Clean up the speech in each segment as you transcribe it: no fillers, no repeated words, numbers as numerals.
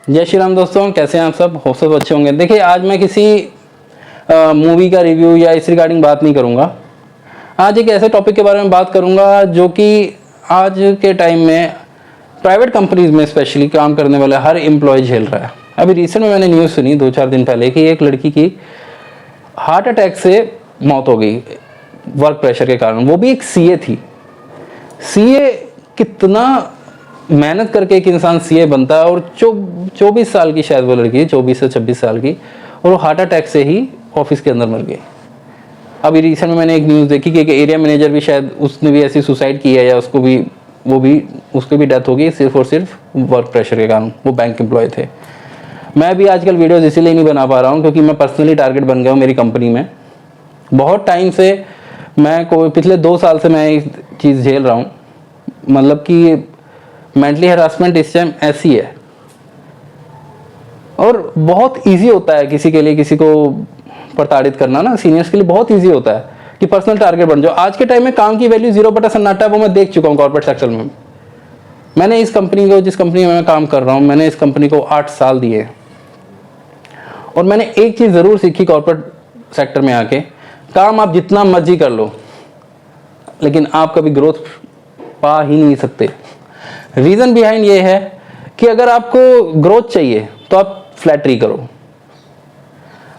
जय श्री राम दोस्तों, कैसे हैं आप सब? होप सब अच्छे होंगे। देखिए, आज मैं किसी मूवी का रिव्यू या इस रिगार्डिंग बात नहीं करूंगा। आज एक ऐसे टॉपिक के बारे में बात करूंगा जो कि आज के टाइम में प्राइवेट कंपनीज में स्पेशली काम करने वाले हर एम्प्लॉय झेल रहा है। अभी रिसेंट में मैंने न्यूज़ सुनी 2-4 दिन पहले कि एक लड़की की हार्ट अटैक से मौत हो गई वर्क प्रेशर के कारण। वो भी एक सीए थी। सीए कितना मेहनत करके एक इंसान सीए बनता है, और 24 साल की शायद वो लड़की, 24 से 26 साल की, और वो हार्ट अटैक से ही ऑफिस के अंदर मर गई। अभी रिसेंट में मैंने एक न्यूज़ देखी कि एक एरिया मैनेजर भी शायद उसने भी ऐसी सुसाइड की है, या उसकी भी डेथ हो गई सिर्फ और सिर्फ वर्क प्रेशर के कारण। वो बैंक एम्प्लॉय थे। मैं भी आजकल वीडियोज इसीलिए नहीं बना पा रहा हूँ क्योंकि मैं पर्सनली टारगेट बन गया हूँ मेरी कंपनी में। बहुत टाइम से पिछले 2 साल से मैं ये चीज़ झेल रहा हूँ। मतलब कि मेंटली हरासमेंट इस टाइम ऐसी है, और बहुत इजी होता है किसी के लिए किसी को प्रताड़ित करना ना। सीनियर्स के लिए बहुत इजी होता है कि पर्सनल टारगेट बन जाओ। आज के टाइम में काम की वैल्यू 0 सन्नाटा है, वो मैं देख चुका हूँ कॉर्पोरेट सेक्टर में। मैंने इस कंपनी को, जिस कंपनी में मैं काम कर रहा हूँ, मैंने इस कंपनी को 8 साल दिए, और मैंने एक चीज़ ज़रूर सीखी कॉर्पोरेट सेक्टर में आके, काम आप जितना मर्जी कर लो लेकिन आप कभी ग्रोथ पा ही नहीं सकते। रीज़न बिहाइंड ये है कि अगर आपको ग्रोथ चाहिए तो आप फ्लैटरी करो।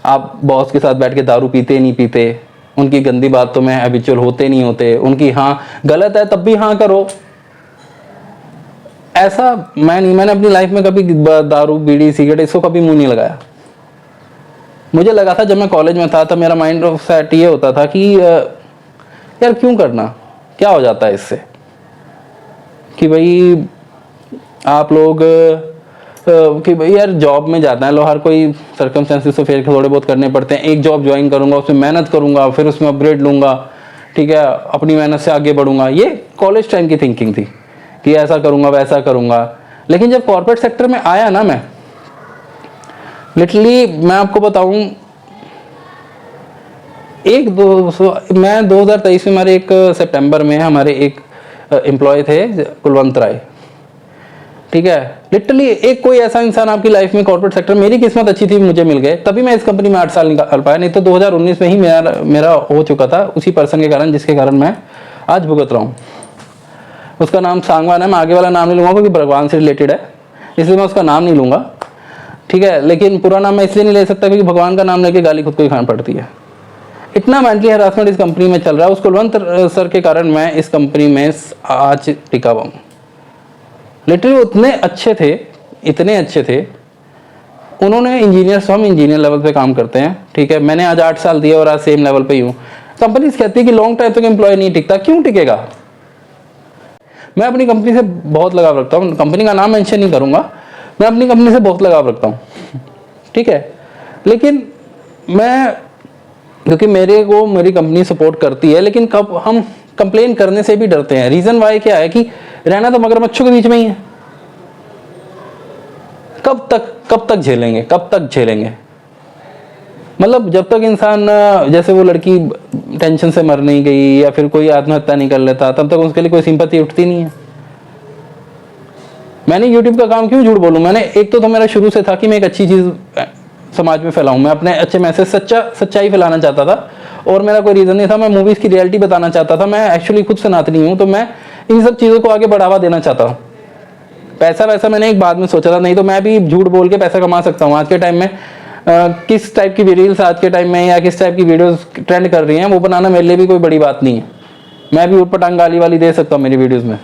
आप बॉस के साथ बैठ के दारू पीते नहीं पीते, उनकी गंदी बातों में हैबिचुअल होते नहीं होते, उनकी हाँ गलत है तब भी हाँ करो। ऐसा मैंने अपनी लाइफ में कभी दारू बीड़ी सिगरेट इसको कभी मुंह नहीं लगाया। मुझे लगा था जब मैं कॉलेज में था तब मेरा माइंड ऑफ सेट ये होता था कि यार क्यों करना, क्या हो जाता है इससे, कि भाई आप लोग कि भाई यार जॉब में जाना है, लो हर कोई सर्कमस्टेंसेस तो फिर थोड़े बहुत करने पड़ते हैं। एक जॉब ज्वाइन करूंगा, उसमें मेहनत करूंगा, फिर उसमें अपग्रेड लूंगा, ठीक है, अपनी मेहनत से आगे बढ़ूंगा। ये कॉलेज टाइम की थिंकिंग थी कि ऐसा करूंगा वैसा करूंगा। लेकिन जब कॉर्पोरेट सेक्टर में आया ना, मैं लिटरली मैं आपको बताऊं, मैं 2023 में हमारे एक सितंबर में हमारे एक एम्प्लॉय थे कुलवंत राय, ठीक है। लिटरली एक कोई ऐसा इंसान आपकी लाइफ में कॉर्पोरेट सेक्टर, मेरी किस्मत अच्छी थी, मुझे मिल गए, तभी मैं इस कंपनी में 8 साल निकाल पाया। नहीं तो 2019 में ही मेरा हो चुका था उसी पर्सन के कारण जिसके कारण मैं आज भुगत रहा हूँ। उसका नाम सांगवान है। मैं आगे वाला नाम नहीं लूँगा क्योंकि भगवान से रिलेटेड है, इसलिए मैं उसका नाम नहीं लूँगा, ठीक है। लेकिन पूरा नाम मैं इसलिए नहीं ले सकता क्योंकि भगवान का नाम लेके गाली खुद को ही खानी पड़ती है। इतना मेंटली हरासमेंट इस कंपनी में चल रहा है। उस कुलवंत सर के कारण मैं इस कंपनी में आज टिका हुआ हूँ। लिटरली इतने अच्छे थे। उन्होंने इंजीनियर्स, हम इंजीनियर लेवल पे काम करते हैं, ठीक है। मैंने आज 8 साल दिए और आज सेम लेवल पे ही हूँ। कंपनी कहती है कि लॉन्ग टाइम तक एम्प्लॉय नहीं टिकता, क्यों टिकेगा? मैं अपनी कंपनी से बहुत लगाव रखता हूँ। कंपनी का नाम मेंशन नहीं करूँगा, मैं अपनी कंपनी से बहुत लगाव रखता हूँ, ठीक है। लेकिन क्योंकि मेरी कंपनी सपोर्ट करती है, लेकिन कब हम कंप्लेन करने से भी डरते हैं। रीजन वाई क्या है कि रहना तो मगरमच्छों के बीच में ही है। कब तक झेलेंगे? मतलब जब तक इंसान, जैसे वो लड़की टेंशन से मर नहीं गई या फिर कोई आत्महत्या नहीं कर लेता, तब तक उसके लिए कोई सिंपैथी उठती नहीं है। मैंने यूट्यूब का काम क्यों झूठ बोलूं? मैंने एक तो मेरा शुरू से था कि मैं एक अच्छी चीज समाज में फैलाऊं, मैं अपने अच्छे मैसेज सच्चाई फैलाना चाहता था, और मेरा कोई रीजन नहीं था। मैं मूवीज की रियलिटी बताना चाहता था। मैं एक्चुअली खुद सनातनी हूं, तो मैं इन सब चीजों को आगे बढ़ावा देना चाहता हूं। पैसा मैंने एक बाद में सोचा था, नहीं तो मैं भी झूठ बोल के पैसा कमा सकता हूँ। आज के टाइम में किस टाइप की रील्स आज के टाइम में या किस टाइप की वीडियोस ट्रेंड कर रही हैं, वो बनाना मेरे लिए भी कोई बड़ी बात नहीं है। मैं भी ऊटपटांग गाली वाली दे सकता हूँ मेरी वीडियोस में,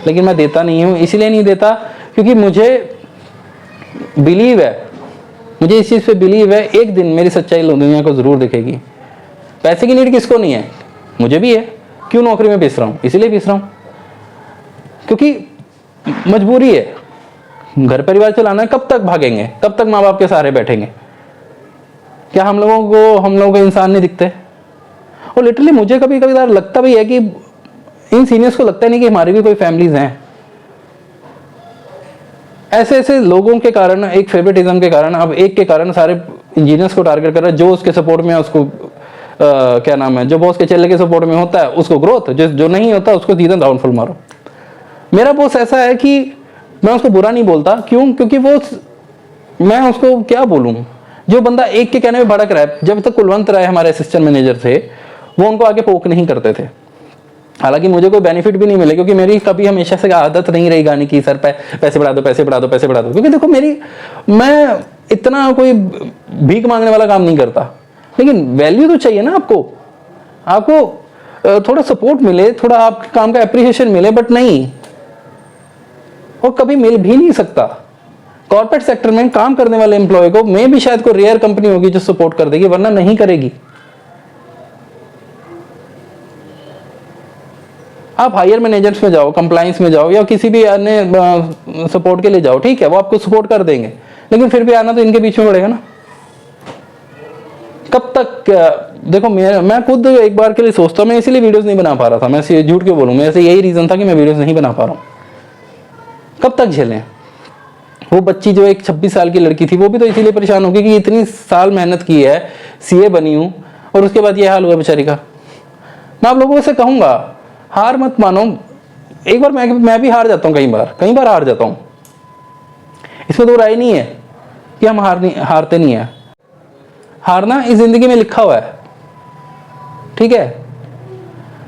लेकिन मैं देता नहीं हूँ। इसलिए नहीं देता क्योंकि मुझे बिलीव है, मुझे इस चीज़ पे बिलीव है, एक दिन मेरी सच्चाई दुनिया को ज़रूर दिखेगी। पैसे की नीड किसको नहीं है? मुझे भी है। क्यों नौकरी में पिस रहा हूँ? इसीलिए पिस रहा हूँ क्योंकि मजबूरी है। घर परिवार चलाना है। कब तक भागेंगे? कब तक माँ बाप के सहारे बैठेंगे? क्या हम लोगों को इंसान नहीं दिखते? और लिटरली मुझे कभी कभार लगता भी है कि इन सीनियर्स को लगता नहीं कि हमारी भी कोई फैमिलीज हैं। ऐसे लोगों के कारण, एक फेवरेटिज्म के कारण, अब एक के कारण सारे इंजीनियर्स को टारगेट कर रहा है। जो उसके सपोर्ट में है उसको क्या नाम है, जो बॉस के चेले के सपोर्ट में होता है उसको ग्रोथ, जो नहीं होता उसको सीधा डाउनफॉल मारो। मेरा बॉस ऐसा है कि मैं उसको बुरा नहीं बोलता, क्यों? क्योंकि वो, मैं उसको क्या बोलूँ, जो बंदा एक के कहने में भड़क रहा है। जब तक कुलवंत राय हमारे असिस्टेंट मैनेजर थे, वो उनको आगे पोक नहीं करते थे। हालांकि मुझे कोई बेनिफिट भी नहीं मिले, क्योंकि मेरी कभी हमेशा से आदत नहीं रही गाने की, सर पैसे बढ़ा दो, पैसे बढ़ा दो, पैसे बढ़ा दो। क्योंकि देखो मैं इतना कोई भीख मांगने वाला काम नहीं करता, लेकिन वैल्यू तो चाहिए ना आपको थोड़ा सपोर्ट मिले, थोड़ा आपके काम का एप्रिसिएशन मिले, बट नहीं, और कभी मिल भी नहीं सकता। कॉर्पोरेट सेक्टर में काम करने वाले एम्प्लॉय को मैं भी शायद कोई रेयर कंपनी होगी जो सपोर्ट कर देगी, वरना नहीं करेगी। आप हायर मैनेजर्स में जाओ, कंप्लायंस में जाओ, या किसी भी अन्य सपोर्ट के लिए जाओ, ठीक है, वो आपको सपोर्ट कर देंगे, लेकिन फिर भी आना तो इनके बीच में पड़ेगा ना। कब तक? देखो मैं खुद एक बार के लिए सोचता हूँ, मैं इसीलिए वीडियोस नहीं बना पा रहा था, मैं झूठ क्यों बोलूँ, मेरे से यही रीजन था कि मैं वीडियोस नहीं बना पा रहा हूँ। कब तक झेलें? वो बच्ची जो एक 26 साल की लड़की थी, वो भी तो इसीलिए परेशान होगी कि इतनी साल मेहनत की है, सीए बनी हूँ, और उसके बाद ये हाल हुआ बेचारी का। मैं आप लोगों से कहूँगा, हार मत मानो। एक बार मैं भी हार जाता हूँ, कई बार हार जाता हूँ, इसमें तो राय नहीं है कि हम हारते नहीं है। हारना इस जिंदगी में लिखा हुआ है, ठीक है,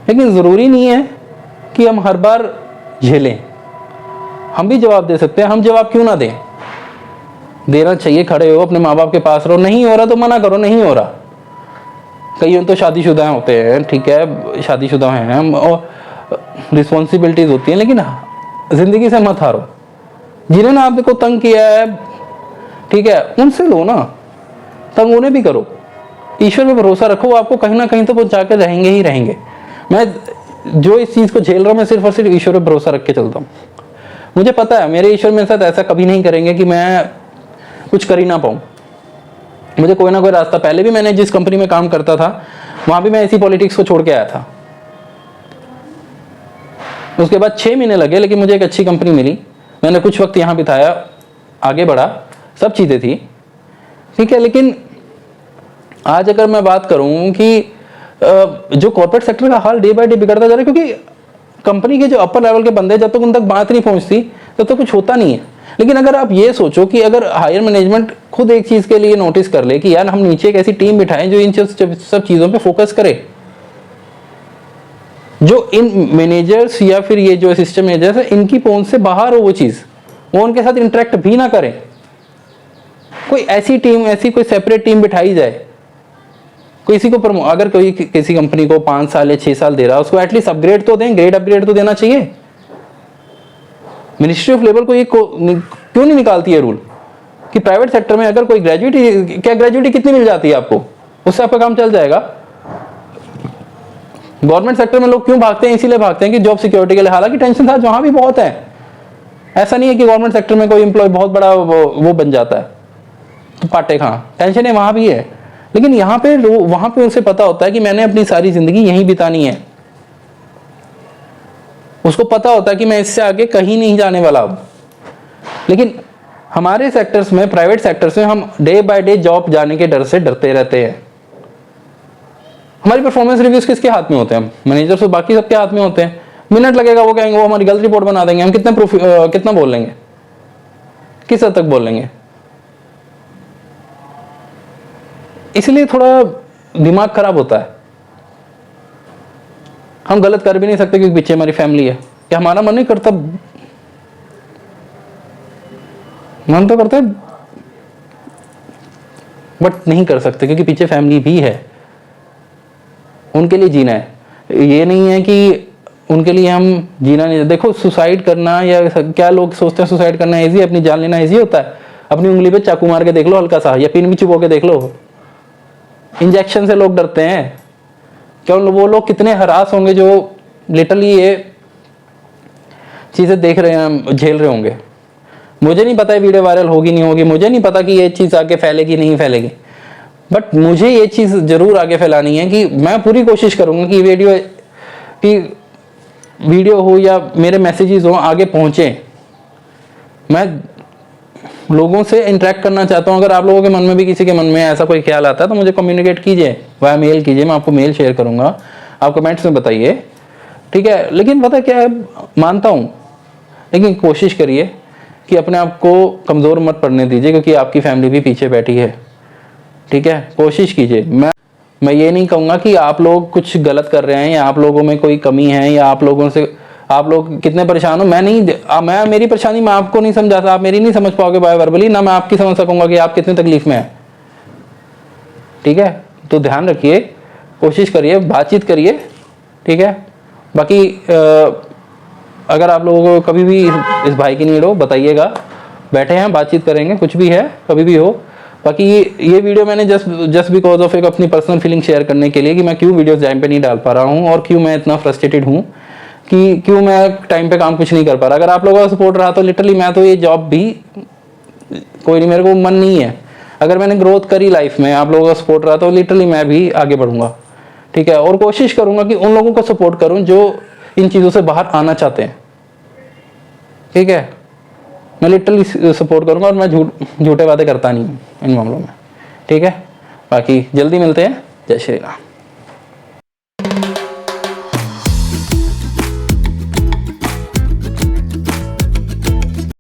लेकिन जरूरी नहीं है कि हम हर बार झेलें। हम भी जवाब दे सकते हैं, हम जवाब क्यों ना दें? देना चाहिए, खड़े हो, अपने माँ बाप के पास रहो। नहीं हो रहा तो मना करो, नहीं हो रहा। कई तो शादीशुदा होते हैं, ठीक है, शादीशुदा हैं हम, और रिस्पॉन्सिबिलिटीज होती हैं, लेकिन जिंदगी से मत हारो। जिन्होंने आपको तंग किया है, ठीक है, उनसे लो ना, तंग उन्हें भी करो। ईश्वर पे भरोसा रखो, वो आपको कहीं ना कहीं तो पहुंचा के रहेंगे ही रहेंगे। मैं जो इस चीज को झेल रहा हूँ, मैं सिर्फ और सिर्फ ईश्वर पे भरोसा रख के चलता हूँ। मुझे पता है मेरे ईश्वर मेरे साथ ऐसा कभी नहीं करेंगे कि मैं कुछ कर ही ना पाऊँ। मुझे कोई ना कोई रास्ता, पहले भी मैंने जिस कंपनी में काम करता था, वहां भी मैं इसी पॉलिटिक्स को छोड़ के आया था। उसके बाद 6 महीने लगे, लेकिन मुझे एक अच्छी कंपनी मिली, मैंने कुछ वक्त यहाँ बिताया, आगे बढ़ा, सब चीज़ें थी, ठीक है। लेकिन आज अगर मैं बात करूँ कि जो कॉर्पोरेट सेक्टर का हाल डे बाय डे बिगड़ता जा रहा है, क्योंकि कंपनी के जो अपर लेवल के बंदे, जब तक उन तक बात नहीं पहुँचती तब तक कुछ होता नहीं है। लेकिन अगर आप ये सोचो कि अगर हायर मैनेजमेंट खुद एक चीज़ के लिए नोटिस कर ले कि यार हम नीचे एक ऐसी टीम बिठाएं जो इन सब चीज़ों पे फोकस करे, जो इन मैनेजर्स या फिर ये जो असिस्टेंट मैनेजर्स है, इनकी पहुंच से बाहर हो वो चीज़, वो उनके साथ इंटरेक्ट भी ना करें। कोई ऐसी टीम, ऐसी कोई सेपरेट टीम बिठाई जाए, किसी को अगर कोई किसी कंपनी को 5 साल या 6 साल दे रहा है, उसको एटलीस्ट अपग्रेड तो दें, ग्रेड अपग्रेड तो देना चाहिए। मिनिस्ट्री ऑफ लेबर को ये क्यों नहीं निकालती है रूल कि प्राइवेट सेक्टर में अगर कोई ग्रेजुएटी, क्या ग्रेजुएटी कितनी मिल जाती है आपको, उससे आपका काम चल जाएगा। गवर्नमेंट सेक्टर में लोग क्यों भागते हैं? इसीलिए भागते हैं कि जॉब सिक्योरिटी के लिए। हालांकि टेंशन था वहां भी बहुत है, ऐसा नहीं है कि गवर्नमेंट सेक्टर में कोई एम्प्लॉय बहुत बड़ा वो बन जाता है तो पाटे खां, टेंशन है वहां भी है। लेकिन यहाँ पे वहां पे उसे पता होता है कि मैंने अपनी सारी जिंदगी यहीं बितानी है, उसको पता होता है कि मैं इससे आगे कहीं नहीं जाने वाला अब। लेकिन हमारे सेक्टर्स में, प्राइवेट सेक्टर्स में, हम डे बाय डे जॉब जाने के डर से डरते रहते हैं। हमारी परफॉर्मेंस रिव्यूज किसके हाथ में होते हैं? मैनेजर्स और बाकी सबके हाथ में होते हैं। मिनट लगेगा, वो कहेंगे, वो हमारी गलत रिपोर्ट बना देंगे, हम कितना बोल लेंगे, किस हद तक बोल लेंगे। इसलिए थोड़ा दिमाग खराब होता है। हम गलत कर भी नहीं सकते क्योंकि पीछे हमारी फैमिली है। क्या हमारा मन नहीं करता? मन तो करता है, बट नहीं कर सकते क्योंकि पीछे फैमिली भी है, उनके लिए जीना है। ये नहीं है कि उनके लिए हम जीना नहीं। देखो, सुसाइड करना, या क्या लोग सोचते हैं सुसाइड करना इजी है, अपनी जान लेना इजी होता है? अपनी उंगली पे चाकू मार के देख लो हल्का सा, या पिन भी चुभो के देख लो। इंजेक्शन से लोग डरते हैं, क्या वो लोग कितने हरास होंगे जो लिटरली ये चीजें देख रहे हैं, झेल रहे होंगे। मुझे नहीं पता है वीडियो वायरल होगी नहीं होगी, मुझे नहीं पता कि ये चीज आगे फैलेगी नहीं फैलेगी, बट मुझे ये चीज जरूर आगे फैलानी है कि मैं पूरी कोशिश करूंगा कि वीडियो हो या मेरे मैसेजेस हो आगे पहुंचे। मैं लोगों से इंटरेक्ट करना चाहता हूं। अगर आप लोगों के मन में भी किसी के मन में ऐसा कोई ख्याल आता है तो मुझे कम्युनिकेट कीजिए, वाया मेल कीजिए, मैं आपको मेल शेयर करूंगा, आप कमेंट्स में बताइए, ठीक है। लेकिन पता क्या है, मानता हूं, लेकिन कोशिश करिए कि अपने आप को कमज़ोर मत पड़ने दीजिए, क्योंकि आपकी फैमिली भी पीछे बैठी है, ठीक है। कोशिश कीजिए। मैं ये नहीं कहूँगा कि आप लोग कुछ गलत कर रहे हैं या आप लोगों में कोई कमी है या आप लोगों से आप लोग कितने परेशान हो, मैं मेरी परेशानी मैं आपको नहीं समझाता, आप मेरी नहीं समझ पाओगे बाय वर्बली, ना मैं आपकी समझ सकूंगा कि आप कितनी तकलीफ में हैं, ठीक है। तो ध्यान रखिए, कोशिश करिए, बातचीत करिए, ठीक है। बाकी अगर आप लोगों को कभी भी इस भाई की नीड हो बताइएगा, बैठे हैं बातचीत करेंगे, कुछ भी है कभी भी हो। बाकी ये वीडियो मैंने जस्ट बिकॉज ऑफ एक अपनी पर्सनल फीलिंग शेयर करने के लिए कि मैं क्यों वीडियोस टाइम पे नहीं डाल पा रहा हूँ और क्यों मैं इतना फ्रस्ट्रेटेड हूँ कि क्यों मैं टाइम पे काम कुछ नहीं कर पा रहा। अगर आप लोगों का सपोर्ट रहा तो लिटरली मैं तो ये जॉब भी कोई नहीं, मेरे को मन नहीं है, अगर मैंने ग्रोथ करी लाइफ में, आप लोगों का सपोर्ट रहा तो लिटरली मैं भी आगे बढ़ूंगा, ठीक है। और कोशिश करूंगा कि उन लोगों को सपोर्ट करूं जो इन चीज़ों से बाहर आना चाहते हैं, ठीक है। मैं लिटरली सपोर्ट करूंगा और मैं झूठे बातें करता नहीं हूँ इन मामलों में, ठीक है। बाकी जल्दी मिलते हैं। जय श्री राम।